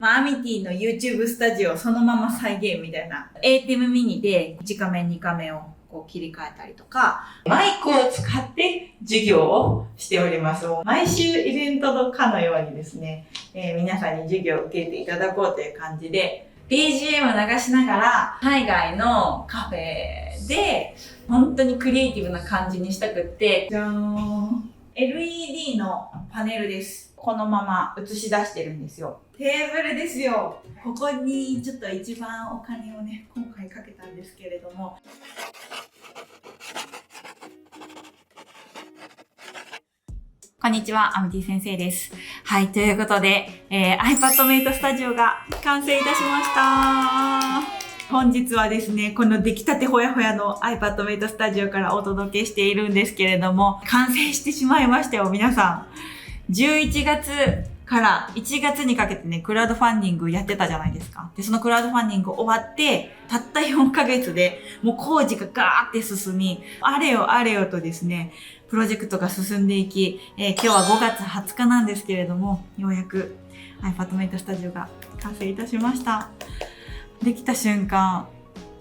アミティの YouTube スタジオをそのまま再現みたいな。ATEM ミニで1画面2画面をこう切り替えたりとか、マイクを使って授業をしております。毎週イベントのかのようにですね、皆さんに授業を受けていただこうという感じで、BGM を流しながら海外のカフェで本当にクリエイティブな感じにしたくって、じゃーん。LED のパネルです。このまま映し出してるんですよ。テーブルですよ。ここにちょっと一番お金をね、今回かけたんですけれども。こんにちは、アミティ先生です。はい、ということで、iPadMate Studio が完成いたしました。本日はですね、この出来たてほやほやの iPadMate Studio からお届けしているんですけれども、完成してしまいましたよ、皆さん。11月から1月にかけてね、クラウドファンディングやってたじゃないですか。で、そのクラウドファンディング終わって、たった4ヶ月でもう工事がガーって進み、あれよあれよとですね、プロジェクトが進んでいき、今日は5月20日なんですけれども、ようやく iPadMate Studio が完成いたしました。できた瞬間、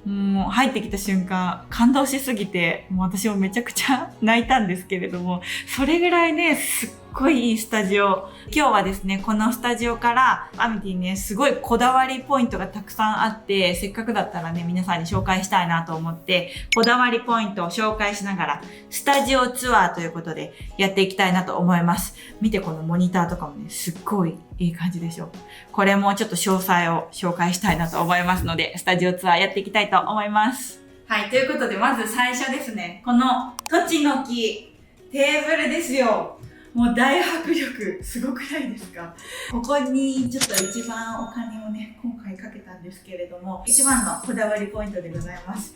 もう入ってきた瞬間、感動しすぎて、もう私もめちゃくちゃ泣いたんですけれども、それぐらいね、すっごいいいスタジオ。今日はですね、このスタジオからアミティね、すごいこだわりポイントがたくさんあって、せっかくだったらね、皆さんに紹介したいなと思って、こだわりポイントを紹介しながら、スタジオツアーということでやっていきたいなと思います。見てこのモニターとかもね、すっごいいい感じでしょ。これもちょっと詳細を紹介したいなと思いますので、スタジオツアーやっていきたいと思います。はい、ということで、まず最初ですね、このトチの木、テーブルですよ。もう大迫力、すごくないですか？ここにちょっと一番お金をね、今回かけたんですけれども、一番のこだわりポイントでございます。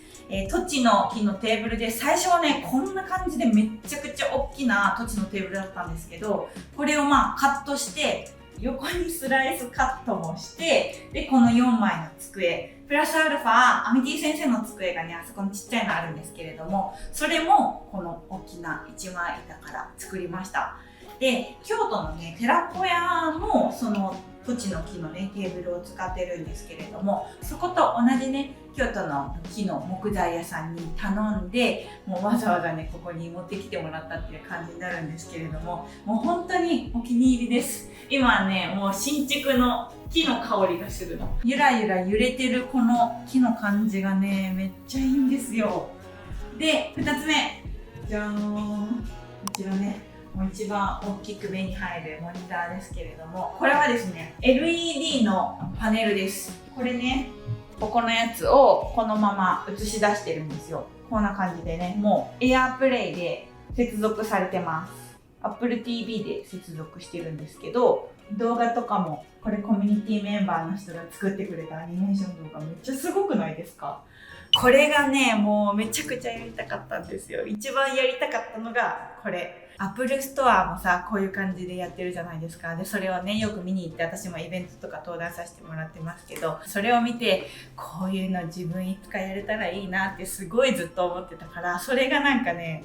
トチの木のテーブルで、最初はね、こんな感じでめっちゃくちゃ大きなトチのテーブルだったんですけど、これをカットして、横にスライスカットもして、で、この4枚の机、プラスアルファ、アミティ先生の机がね、あそこにちっちゃいのあるんですけれども、それもこの大きな一枚板から作りました。で、京都のね、寺子屋もそのトチの木のね、テーブルを使ってるんですけれども、そこと同じね、京都の木の木材屋さんに頼んで、もうわざわざね、ここに持ってきてもらったっていう感じになるんですけれども、もう本当にお気に入りです。今ね、もう新築の木の香りがするの。ゆらゆら揺れてるこの木の感じがね、めっちゃいいんですよ。で、2つ目。じゃーん。こちらね。もう一番大きく目に入るモニターですけれども、これはですね、LED のパネルです。これね、ここのやつをこのまま映し出してるんですよ。こんな感じでね、もう AirPlay で接続されてます。Apple TV で接続してるんですけど、動画とかもこれコミュニティメンバーの人が作ってくれたアニメーション動画めっちゃすごくないですか？これがね、もうめちゃくちゃやりたかったんですよ。一番やりたかったのがこれ。Apple Store もさ、こういう感じでやってるじゃないですか。で、それをね、よく見に行って、私もイベントとか登壇させてもらってますけど、それを見て、こういうの自分いつかやれたらいいなってすごいずっと思ってたから、それがなんかね、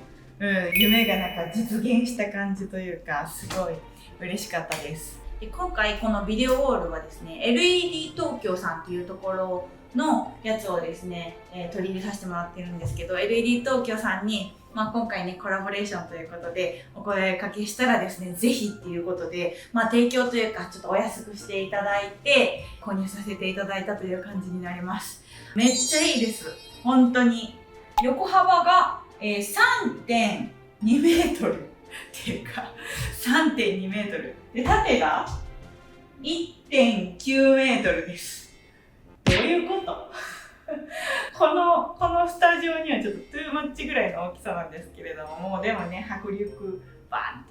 夢がなんか実現した感じというか、すごい嬉しかったです。で、今回このビデオウォールはですね、LED 東京さんっていうところのやつをですね、取り入れさせてもらってるんですけど、LED 東京さんに、今回ね、コラボレーションということで、お声かけしたらですね、ぜひっていうことで、提供というか、ちょっとお安くしていただいて、購入させていただいたという感じになります。めっちゃいいです。本当に。横幅が、3.2 メートルっていうか、3.2 メートル。で、縦が 1.9 メートルです。どういうことこのスタジオにはちょっとトゥーマッチぐらいの大きさなんですけれども、もうでもね、迫力バーン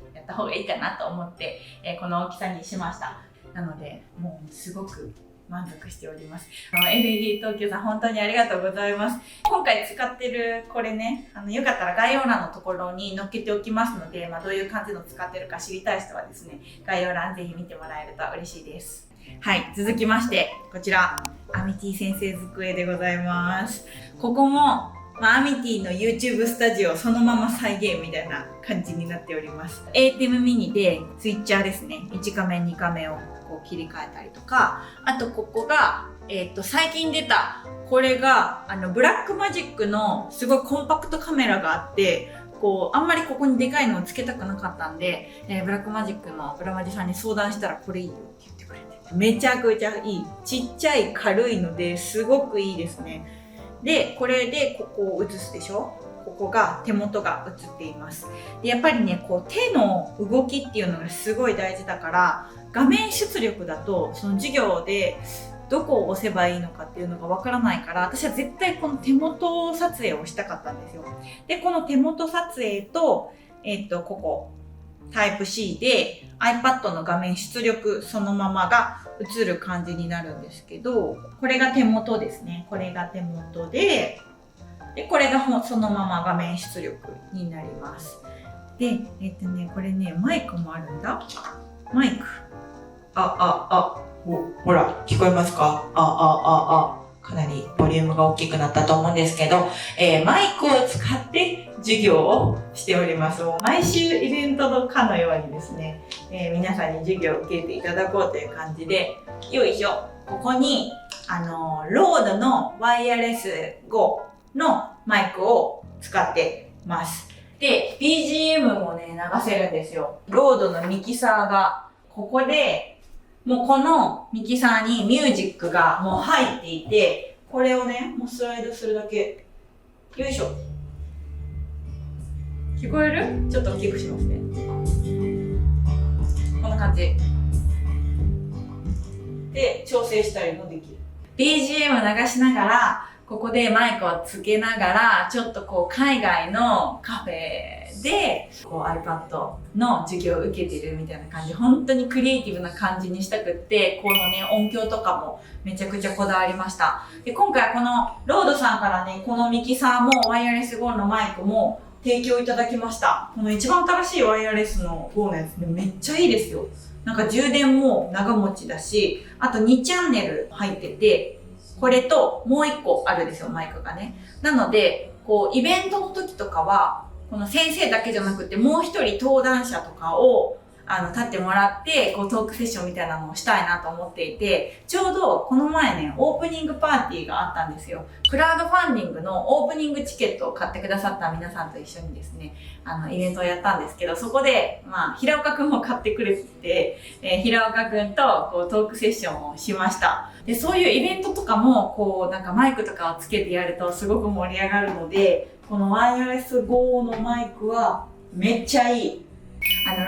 ってやった方がいいかなと思って、この大きさにしました。なので、もうすごく満足しております。LED 東京さん本当にありがとうございます。今回使ってるこれね、よかったら概要欄のところに載っけておきますので、どういう感じの使ってるか知りたい人はですね、概要欄ぜひ見てもらえると嬉しいです。はい、続きまして、こちら、アミティ先生机でございます。ここもアミティの YouTube スタジオをそのまま再現みたいな感じになっております。ATEM ミニでスイッチャーですね。1画面2画面をこう切り替えたりとか、あとここが、最近出た、これがブラックマジックのすごいコンパクトカメラがあって、こうあんまりここにでかいのをつけたくなかったんで、ブラックマジックのブラマジさんに相談したらこれいいよって言ってくれて、めちゃくちゃいい。ちっちゃい軽いのですごくいいですね。で、これでここを映すでしょ。ここが手元が映っています。で、やっぱりね、こう手の動きっていうのがすごい大事だから、画面出力だとその授業でどこを押せばいいのかっていうのがわからないから、私は絶対この手元撮影をしたかったんですよ。で、この手元撮影と、ここ、タイプ C で iPad の画面出力そのままが映る感じになるんですけど、これが手元ですね。これが手元で、これがそのまま画面出力になります。で、これね、マイクもあるんだ。マイク。ほら、聞こえますか？かなりボリュームが大きくなったと思うんですけど、マイクを使って授業をしております。毎週イベントのかのようにですね、皆さんに授業を受けていただこうという感じで、よいしょ、ここに、ロードのワイヤレス5のマイクを使ってます。で、BGM もね、流せるんですよ。ロードのミキサーが、ここで、もうこのミキサーにミュージックがもう入っていて、これをね、もうスライドするだけ。よいしょ。聞こえる？ちょっと大きくしますね。こんな感じ。で、調整したりもできる。BGM 流しながら、ここでマイクをつけながら、ちょっとこう海外のカフェで、こう iPad の授業を受けてるみたいな感じ、本当にクリエイティブな感じにしたくって、このね、音響とかもめちゃくちゃこだわりました。で、今回このロードさんからね、このミキサーもワイヤレス5のマイクも提供いただきました。この一番新しいワイヤレスの5のやつね、めっちゃいいですよ。なんか充電も長持ちだし、あと2チャンネル入ってて、これともう1個あるんですよ、マイクがね。なので、こう、イベントの時とかは、この先生だけじゃなくて、もう一人登壇者とかを、立ってもらって、こう、トークセッションみたいなのをしたいなと思っていて、ちょうどこの前ね、オープニングパーティーがあったんですよ。クラウドファンディングのオープニングチケットを買ってくださった皆さんと一緒にですね、イベントをやったんですけど、そこで、平岡くんも買ってくれてて、平岡くんとこうトークセッションをしました。で、そういうイベントとかも、こう、なんかマイクとかをつけてやるとすごく盛り上がるので、このワイヤレス5のマイクはめっちゃいい。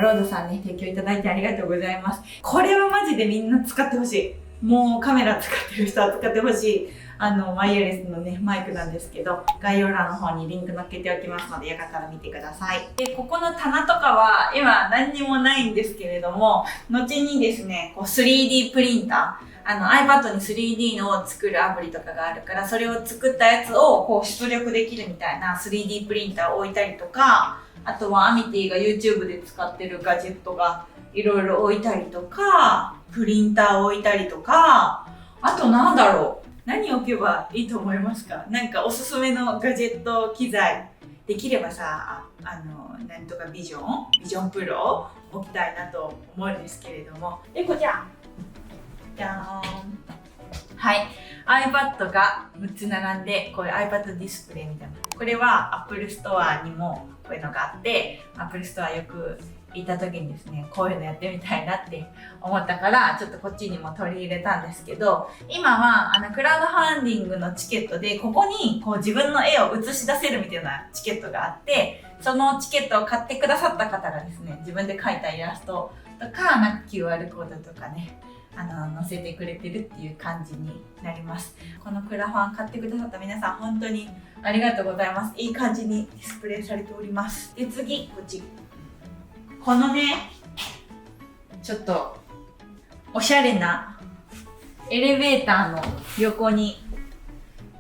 ロードさんね、提供いただいてありがとうございます。これはマジでみんな使ってほしい。もうカメラ使ってる人は使ってほしい。ワイヤレスのね、マイクなんですけど、概要欄の方にリンク載っけておきますので、よかったら見てください。で、ここの棚とかは、今何にもないんですけれども、後にですね、こう 3D プリンター、iPad に 3D のを作るアプリとかがあるから、それを作ったやつをこう出力できるみたいな 3D プリンターを置いたりとか、あとはアミティが YouTube で使ってるガジェットがいろいろ置いたりとか、プリンターを置いたりとか、あとなんだろう。何置けばいいと思いますか？なんかおすすめのガジェット機材。できればさ、なんとかビジョンプロを置きたいなと思うんですけれども。で、こちら。じゃーん。はい。iPad が6つ並んで、こういう iPad ディスプレイみたいな。これは Apple Store にもこういうのがあって、Apple Store よく行った時にですね、こういうのやってみたいなって思ったから、ちょっとこっちにも取り入れたんですけど、今はクラウドファンディングのチケットで、ここにこう自分の絵を映し出せるみたいなチケットがあって、そのチケットを買ってくださった方がですね、自分で描いたイラストとか、なんか QR コードとかね、載せてくれてるっていう感じになります。このクラファン買ってくださった皆さん、本当にありがとうございます。いい感じにディスプレイされております。で、次、こっち。このね、ちょっとおしゃれなエレベーターの横に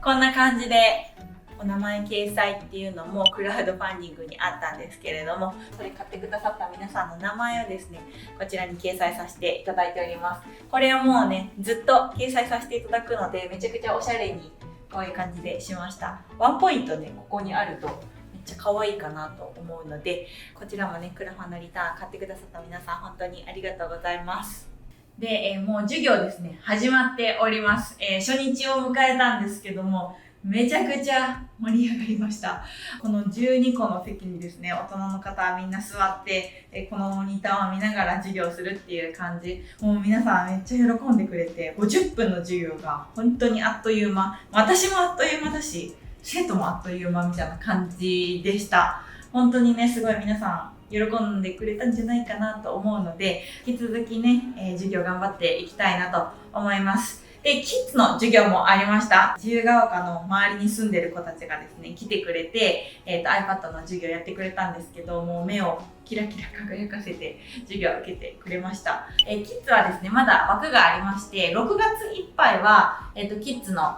こんな感じでお名前掲載っていうのもクラウドファンディングにあったんですけれども、それ買ってくださった皆さんの名前をですね、こちらに掲載させていただいております。これはもうね、ずっと掲載させていただくので、めちゃくちゃおしゃれにこういう感じでしました。ワンポイントね、ここにあるとめっちゃ可愛いかなと思うので、こちらもね、クラファンのリターン買ってくださった皆さん、本当にありがとうございます。で、もう授業ですね、始まっております。初日を迎えたんですけども、めちゃくちゃ盛り上がりました。この12個の席にですね、大人の方はみんな座って、このモニターを見ながら授業するっていう感じ。もう皆さんめっちゃ喜んでくれて、50分の授業が本当にあっという間。私もあっという間だし、生徒もあっという間みたいな感じでした。本当にね、すごい皆さん喜んでくれたんじゃないかなと思うので、引き続きね、授業頑張っていきたいなと思います。で、キッズの授業もありました。自由が丘の周りに住んでる子たちがですね、来てくれて、iPad の授業やってくれたんですけど、もう目をキラキラ輝かせて授業を受けてくれました。キッズはですね、まだ枠がありまして、6月いっぱいは、キッズの、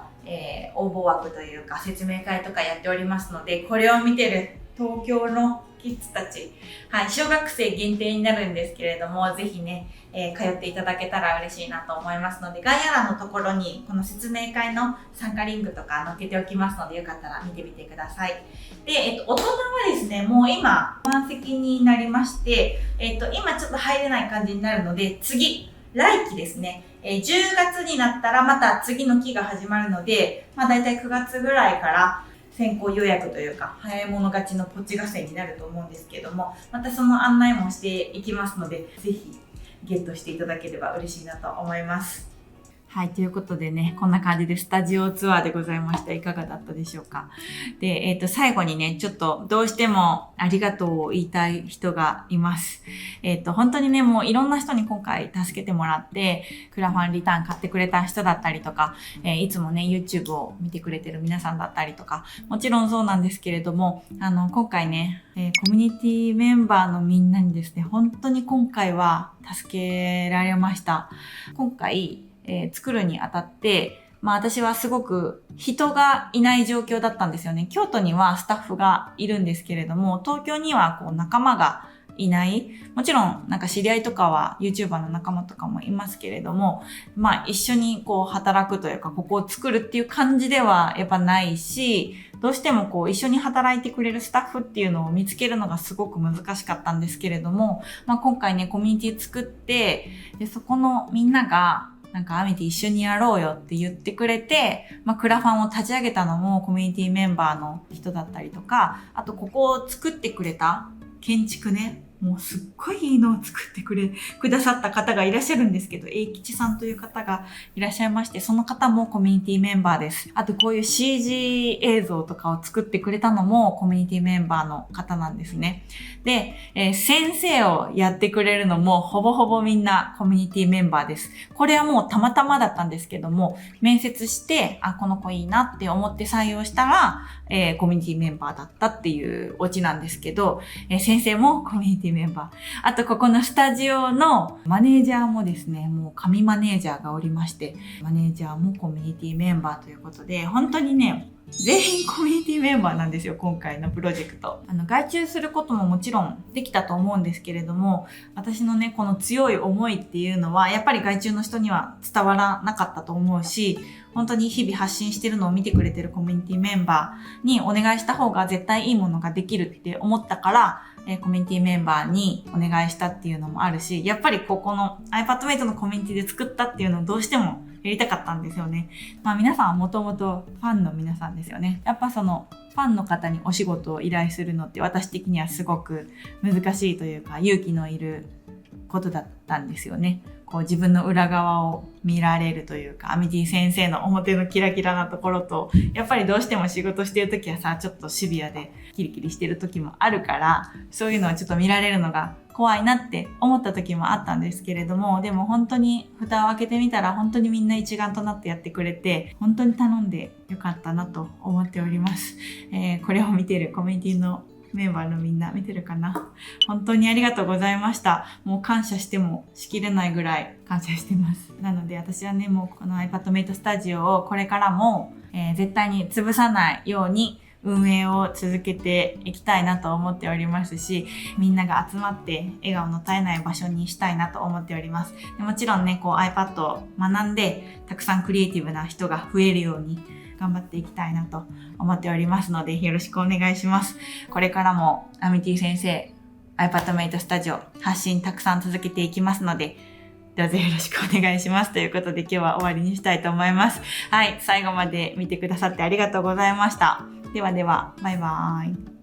応募枠というか説明会とかやっておりますので、これを見てる東京のキッズたち、はい、小学生限定になるんですけれども、ぜひね、通っていただけたら嬉しいなと思いますので、概要欄のところにこの説明会の参加リンクとか載っけておきますので、よかったら見てみてください。で、大人はですね、もう今満席になりまして、今ちょっと入れない感じになるので、次、来期ですね、10月になったらまた次の期が始まるので、だいたい9月ぐらいから先行予約というか、早い者勝ちのポチ合戦になると思うんですけども、またその案内もしていきますので、ぜひゲットしていただければ嬉しいなと思います。はい、ということでね、こんな感じでスタジオツアーでございました。いかがだったでしょうか。で、最後にね、ちょっとどうしてもありがとうを言いたい人がいます。本当にね、もういろんな人に今回助けてもらって、クラファンリターン買ってくれた人だったりとか、いつもね、YouTube を見てくれてる皆さんだったりとか、もちろんそうなんですけれども、今回ね、コミュニティメンバーのみんなにですね、本当に今回は助けられました。今回、作るにあたって、私はすごく人がいない状況だったんですよね。京都にはスタッフがいるんですけれども、東京にはこう仲間がいない。もちろんなんか知り合いとかは YouTuber の仲間とかもいますけれども、一緒にこう働くというか、ここを作るっていう感じではやっぱないし、どうしてもこう一緒に働いてくれるスタッフっていうのを見つけるのがすごく難しかったんですけれども、今回ね、コミュニティ作って、でそこのみんながなんかアミティ一緒にやろうよって言ってくれて、クラファンを立ち上げたのもコミュニティメンバーの人だったりとか、あとここを作ってくれた建築ね、もうすっごいいいのを作ってくださった方がいらっしゃるんですけど、英吉さんという方がいらっしゃいまして、その方もコミュニティメンバーです。あとこういう CG 映像とかを作ってくれたのもコミュニティメンバーの方なんですね。で、先生をやってくれるのもほぼほぼみんなコミュニティメンバーです。これはもうたまたまだったんですけども、面接して、この子いいなって思って採用したら、コミュニティメンバーだったっていうオチなんですけど、先生もコミュニティメンバー。あとここのスタジオのマネージャーもですね、もう神マネージャーがおりまして、マネージャーもコミュニティメンバーということで、本当にね、全員コミュニティメンバーなんですよ、今回のプロジェクト。外注することももちろんできたと思うんですけれども、私のね、この強い思いっていうのは、やっぱり外注の人には伝わらなかったと思うし、本当に日々発信してるのを見てくれてるコミュニティメンバーにお願いした方が絶対いいものができるって思ったから、コミュニティメンバーにお願いしたっていうのもあるし、やっぱりここの iPadMate のコミュニティで作ったっていうのをどうしてもやりたかったんですよね。皆さんはもともとファンの皆さんですよね。やっぱそのファンの方にお仕事を依頼するのって私的にはすごく難しいというか勇気のいることだったんですよね。こう自分の裏側を見られるというか、アミティ先生の表のキラキラなところと、やっぱりどうしても仕事してるときはさ、ちょっとシビアでキリキリしてるときもあるから、そういうのをちょっと見られるのが怖いなって思った時もあったんですけれども、でも本当に蓋を開けてみたら本当にみんな一丸となってやってくれて、本当に頼んでよかったなと思っております。これを見てるコミュニティのメンバーのみんな見てるかな。本当にありがとうございました。もう感謝してもしきれないぐらい感謝してます。なので私はね、もうこの iPadMate Studio をこれからも、絶対に潰さないように運営を続けていきたいなと思っておりますし、みんなが集まって笑顔の絶えない場所にしたいなと思っております。でもちろんね、こう iPad を学んでたくさんクリエイティブな人が増えるように頑張っていきたいなと思っておりますので、よろしくお願いします。これからもアミティ先生、iPadMate Studio 発信たくさん続けていきますので、どうぞよろしくお願いします。ということで今日は終わりにしたいと思います。はい、最後まで見てくださってありがとうございました。ではでは、バイバーイ。